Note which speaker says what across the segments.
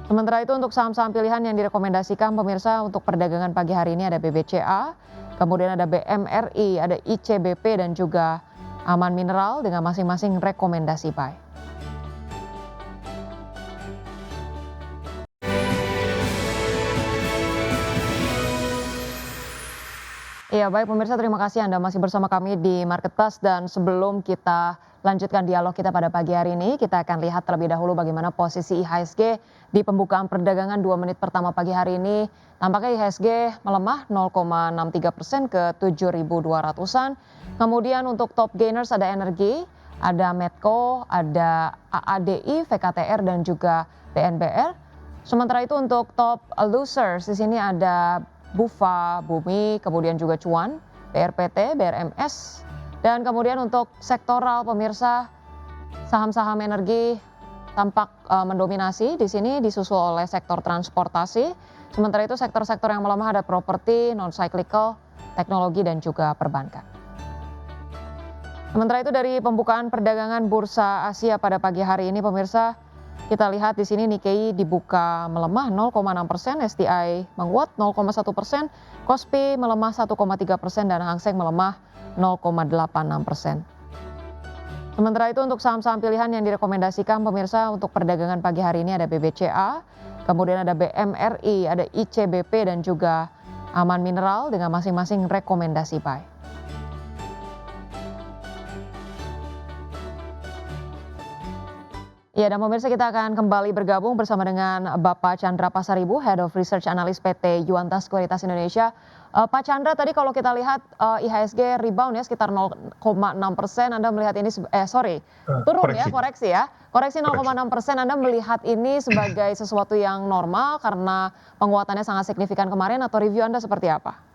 Speaker 1: Sementara itu untuk saham-saham pilihan yang direkomendasikan pemirsa untuk perdagangan pagi hari ini ada BBCA, kemudian ada BMRI, ada ICBP dan juga Aman Mineral dengan masing-masing rekomendasi buy. Iya baik pemirsa, terima kasih Anda masih bersama kami di Market Plus, dan sebelum kita lanjutkan dialog kita pada pagi hari ini, kita akan lihat terlebih dahulu bagaimana posisi IHSG di pembukaan perdagangan 2 menit pertama pagi hari ini. Nampaknya IHSG melemah 0,63% ke 7.200-an. Kemudian untuk top gainers ada energi, ada Medco, ada AADI, VKTR dan juga BNBR. Sementara itu untuk top losers di sini ada Bufa, Bumi, kemudian juga Cuan, BRPT, BRMS. Dan kemudian untuk sektoral pemirsa, saham-saham energi tampak mendominasi di sini disusul oleh sektor transportasi. Sementara itu sektor-sektor yang melemah ada properti, non-cyclical, teknologi dan juga perbankan. Sementara itu dari pembukaan perdagangan bursa Asia pada pagi hari ini pemirsa, kita lihat di sini Nikkei dibuka melemah 0,6%, STI menguat 0,1%, Kospi melemah 1,3% dan Hang Seng melemah 0,86%. Sementara itu untuk saham-saham pilihan yang direkomendasikan pemirsa untuk perdagangan pagi hari ini ada BBCA, kemudian ada BMRI, ada ICBP dan juga Aman Mineral dengan masing-masing rekomendasi buy. Ya, dan pemirsa kita akan kembali bergabung bersama dengan Bapak Chandra Pasaribu, Head of Research Analyst PT Yuanta Sekuritas Indonesia. Pak Chandra, tadi kalau kita lihat IHSG rebound ya sekitar 0,6%, Anda melihat ini, turun ya, koreksi ya. Koreksi 0,6%, Anda melihat ini sebagai sesuatu yang normal karena penguatannya sangat signifikan kemarin, atau review Anda seperti apa?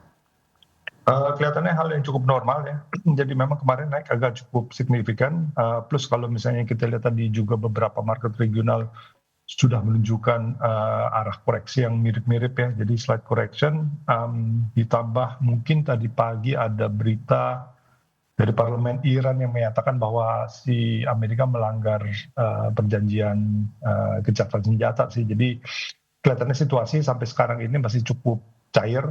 Speaker 2: Kelihatannya hal yang cukup normal ya. Jadi memang kemarin naik agak cukup signifikan. Plus kalau misalnya kita lihat tadi juga beberapa market regional sudah menunjukkan arah koreksi yang mirip-mirip ya. Jadi slight correction, ditambah mungkin tadi pagi ada berita dari parlemen Iran yang menyatakan bahwa si Amerika melanggar perjanjian gencatan senjata sih. Jadi kelihatannya situasi sampai sekarang ini masih cukup cair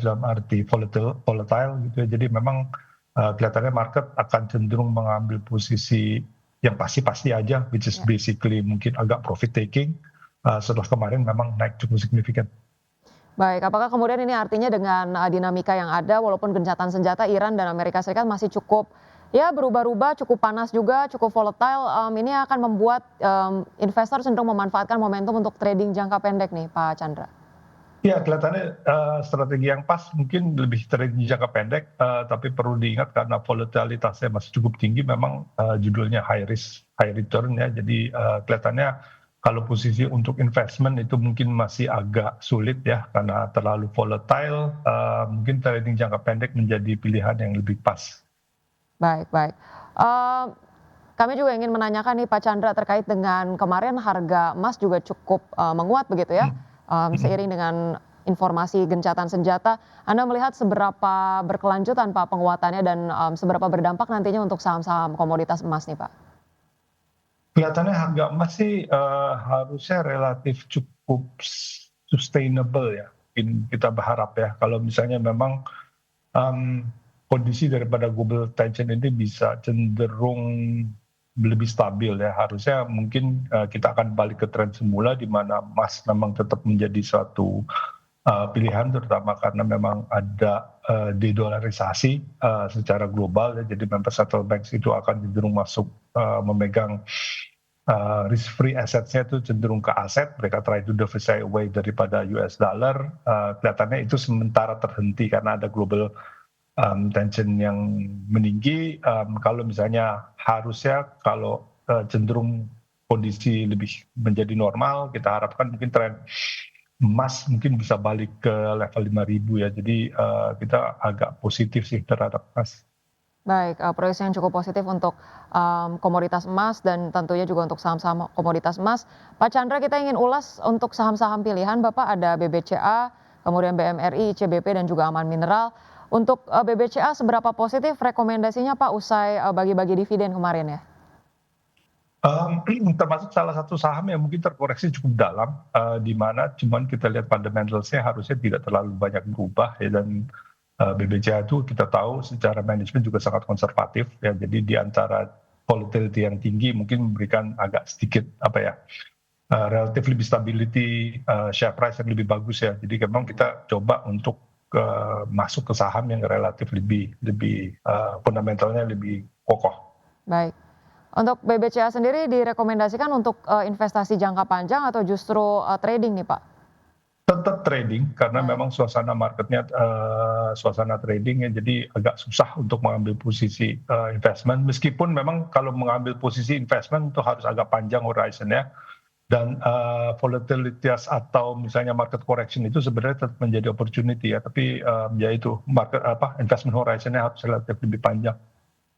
Speaker 2: dalam arti volatile gitu ya. Jadi memang kelihatannya market akan cenderung mengambil posisi yang pasti-pasti aja, which is basically mungkin agak profit taking setelah kemarin memang naik cukup signifikan.
Speaker 1: Baik, apakah kemudian ini artinya dengan dinamika yang ada, walaupun gencatan senjata Iran dan Amerika Serikat masih cukup ya berubah-ubah, cukup panas juga, cukup volatile, ini akan membuat investor cenderung memanfaatkan momentum untuk trading jangka pendek nih Pak Chandra?
Speaker 2: Ya, kelihatannya strategi yang pas mungkin lebih trading jangka pendek, tapi perlu diingat karena volatilitasnya masih cukup tinggi, memang judulnya high risk, high return ya. Jadi kelihatannya kalau posisi untuk investment itu mungkin masih agak sulit ya, karena terlalu volatile, mungkin trading jangka pendek menjadi pilihan yang lebih pas.
Speaker 1: Baik, baik. Kami juga ingin menanyakan nih Pak Chandra terkait dengan kemarin harga emas juga cukup menguat begitu ya, seiring dengan informasi gencatan senjata. Anda melihat seberapa berkelanjutan Pak penguatannya dan seberapa berdampak nantinya untuk saham-saham komoditas emas nih Pak?
Speaker 2: Kelihatannya harga emas sih harusnya relatif cukup sustainable ya. Mungkin kita berharap ya kalau misalnya memang kondisi daripada global tension ini bisa cenderung lebih stabil ya. Harusnya mungkin kita akan balik ke tren semula di mana emas memang tetap menjadi suatu pilihan, terutama karena memang ada dedolarisasi secara global ya. Jadi memang central banks itu akan cenderung masuk memegang risk free assetsnya itu cenderung ke aset, mereka try to diversify away daripada US dollar. Kelihatannya itu sementara terhenti karena ada global tension yang meninggi. Kalau misalnya harusnya kalau cenderung kondisi lebih menjadi normal, kita harapkan mungkin tren emas mungkin bisa balik ke level 5.000 ya. Jadi kita agak positif sih terhadap emas.
Speaker 1: Baik, proyeksi yang cukup positif untuk komoditas emas dan tentunya juga untuk saham-saham komoditas emas. Pak Chandra, kita ingin ulas untuk saham-saham pilihan Bapak, ada BBCA, kemudian BMRI, CBP dan juga Aman Mineral. Untuk BBCA seberapa positif rekomendasinya Pak usai bagi-bagi dividen kemarin ya?
Speaker 2: Termasuk salah satu saham yang mungkin terkoreksi cukup dalam, di mana cuman kita lihat fundamentals-nya harusnya tidak terlalu banyak berubah ya, dan BBCA itu kita tahu secara manajemen juga sangat konservatif ya, jadi di antara volatility yang tinggi mungkin memberikan agak sedikit apa ya, relatif lebih stability, share price yang lebih bagus ya. Jadi memang kita coba untuk masuk ke saham yang relatif lebih lebih fundamentalnya lebih kokoh.
Speaker 1: Baik. Untuk BBCA sendiri direkomendasikan untuk investasi jangka panjang atau justru trading nih Pak?
Speaker 2: Tetap trading karena
Speaker 1: Baik,
Speaker 2: memang suasana marketnya, suasana trading ya, jadi agak susah untuk mengambil posisi investment. Meskipun memang kalau mengambil posisi investment itu harus agak panjang horizon-nya, dan volatilitas atau misalnya market correction itu sebenarnya tetap menjadi opportunity ya, tapi ya itu market investment horizon-nya harus relatif lebih panjang.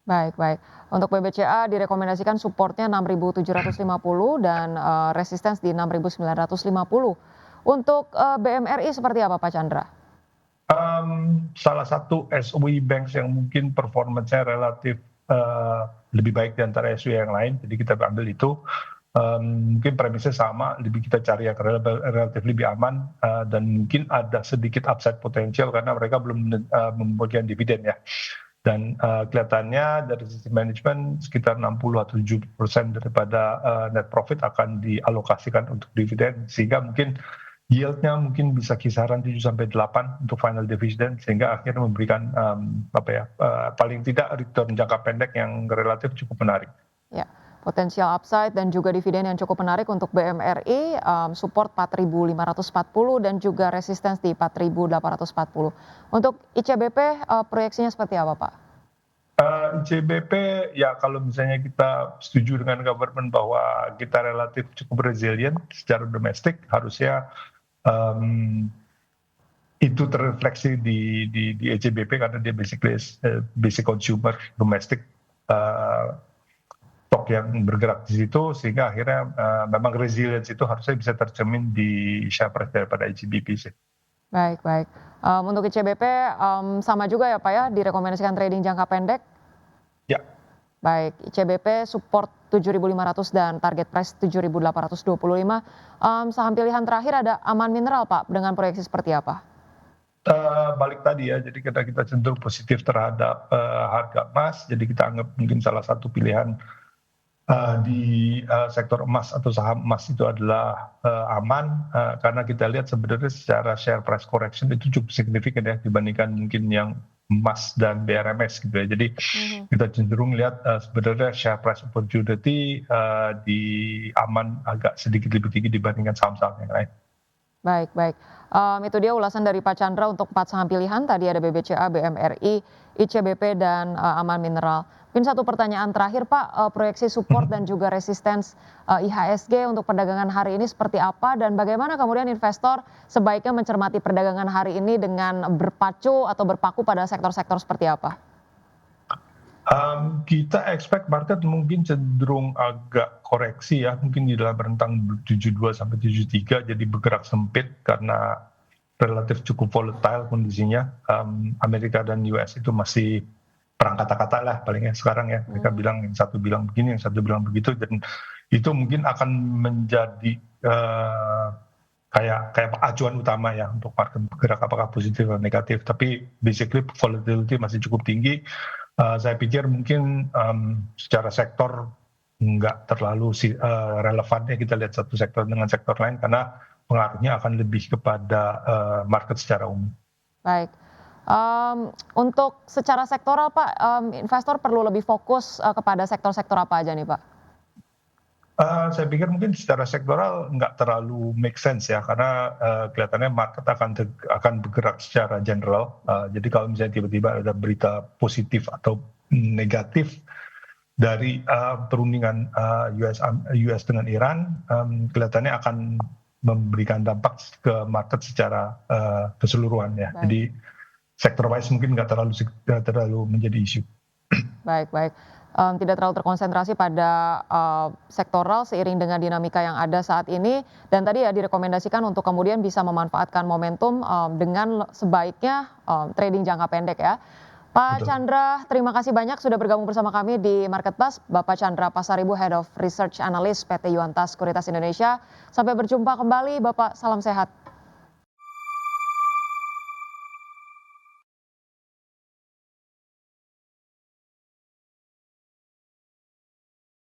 Speaker 1: baik, baik. Untuk BBCA direkomendasikan supportnya 6.750 dan resistance di 6.950. Untuk BMRI seperti apa Pak Chandra?
Speaker 2: Salah satu SOE banks yang mungkin performance-nya relatif lebih baik di antara SOE yang lain, jadi kita ambil itu. Mungkin premisnya sama, lebih kita cari yang relatif lebih aman, dan mungkin ada sedikit upside potensial karena mereka belum membagikan dividen ya. Dan kelihatannya dari sisi manajemen sekitar 60 atau 70% daripada net profit akan dialokasikan untuk dividen, sehingga mungkin yield-nya mungkin bisa kisaran 7 sampai 8 untuk final dividend, sehingga akhirnya memberikan paling tidak return jangka pendek yang relatif cukup menarik.
Speaker 1: Ya, potensial upside dan juga dividen yang cukup menarik untuk BMRI, support 4.540 dan juga resistance di 4.840. Untuk ICBP proyeksinya seperti apa Pak?
Speaker 2: ICBP ya, kalau misalnya kita setuju dengan government bahwa kita relatif cukup resilient secara domestik, harusnya itu terrefleksi di ICBP karena dia basically basic consumer domestic stock yang bergerak di situ, sehingga akhirnya memang resilience itu harusnya bisa tercermin di share price daripada ICBP sih.
Speaker 1: Baik, baik. Untuk ICBP sama juga ya Pak ya, direkomendasikan trading jangka pendek.
Speaker 2: Ya.
Speaker 1: Baik, ICBP support 7.500 dan target price 7.825. Saham pilihan terakhir ada Aman Mineral Pak, dengan proyeksi seperti apa?
Speaker 2: Balik tadi ya, jadi kita cenderung positif terhadap harga emas, jadi kita anggap mungkin salah satu pilihan di sektor emas atau saham emas itu adalah aman, karena kita lihat sebenarnya secara share price correction itu cukup signifikan ya dibandingkan mungkin yang emas dan BRMS gitu ya. Jadi kita cenderung lihat sebenarnya share price opportunity di aman agak sedikit lebih tinggi dibandingkan saham-saham yang lain.
Speaker 1: Baik, baik. Itu dia ulasan dari Pak Chandra untuk 4 saham pilihan. Tadi ada BBCA, BMRI, ICBP, dan Aman Mineral. Mungkin satu pertanyaan terakhir Pak, proyeksi support dan juga resistance IHSG untuk perdagangan hari ini seperti apa dan bagaimana kemudian investor sebaiknya mencermati perdagangan hari ini dengan berpacu atau berpaku pada sektor-sektor seperti apa?
Speaker 2: Kita expect market mungkin cenderung agak koreksi ya, mungkin di dalam rentang 72 sampai 73, jadi bergerak sempit karena relatif cukup volatile kondisinya. Amerika dan US itu masih perang kata-kata lah palingnya sekarang ya. Mereka bilang, yang satu bilang begini, yang satu bilang begitu, dan itu mungkin akan menjadi kayak acuan utama ya untuk market bergerak apakah positif atau negatif. Tapi basically volatility masih cukup tinggi. Saya pikir mungkin secara sektor nggak terlalu relevan ya kita lihat satu sektor dengan sektor lain, karena pengaruhnya akan lebih kepada market secara umum.
Speaker 1: Baik. Untuk secara sektoral Pak, investor perlu lebih fokus kepada sektor-sektor apa aja nih Pak?
Speaker 2: Saya pikir mungkin secara sektoral nggak terlalu make sense ya, karena kelihatannya market akan bergerak secara general. Jadi kalau misalnya tiba-tiba ada berita positif atau negatif dari perundingan US dengan Iran, kelihatannya akan memberikan dampak ke market secara keseluruhan ya.
Speaker 1: Baik.
Speaker 2: Jadi sektor wise mungkin nggak terlalu menjadi isu.
Speaker 1: Baik, baik. Tidak terlalu terkonsentrasi pada sektoral seiring dengan dinamika yang ada saat ini, dan tadi ya direkomendasikan untuk kemudian bisa memanfaatkan momentum dengan sebaiknya trading jangka pendek ya. Pak
Speaker 2: betul.
Speaker 1: Chandra, terima kasih banyak sudah bergabung bersama kami di Marketplace. Bapak Chandra Pasaribu, Head of Research Analyst PT Yuanta Sekuritas Indonesia. Sampai berjumpa kembali, Bapak. Salam sehat.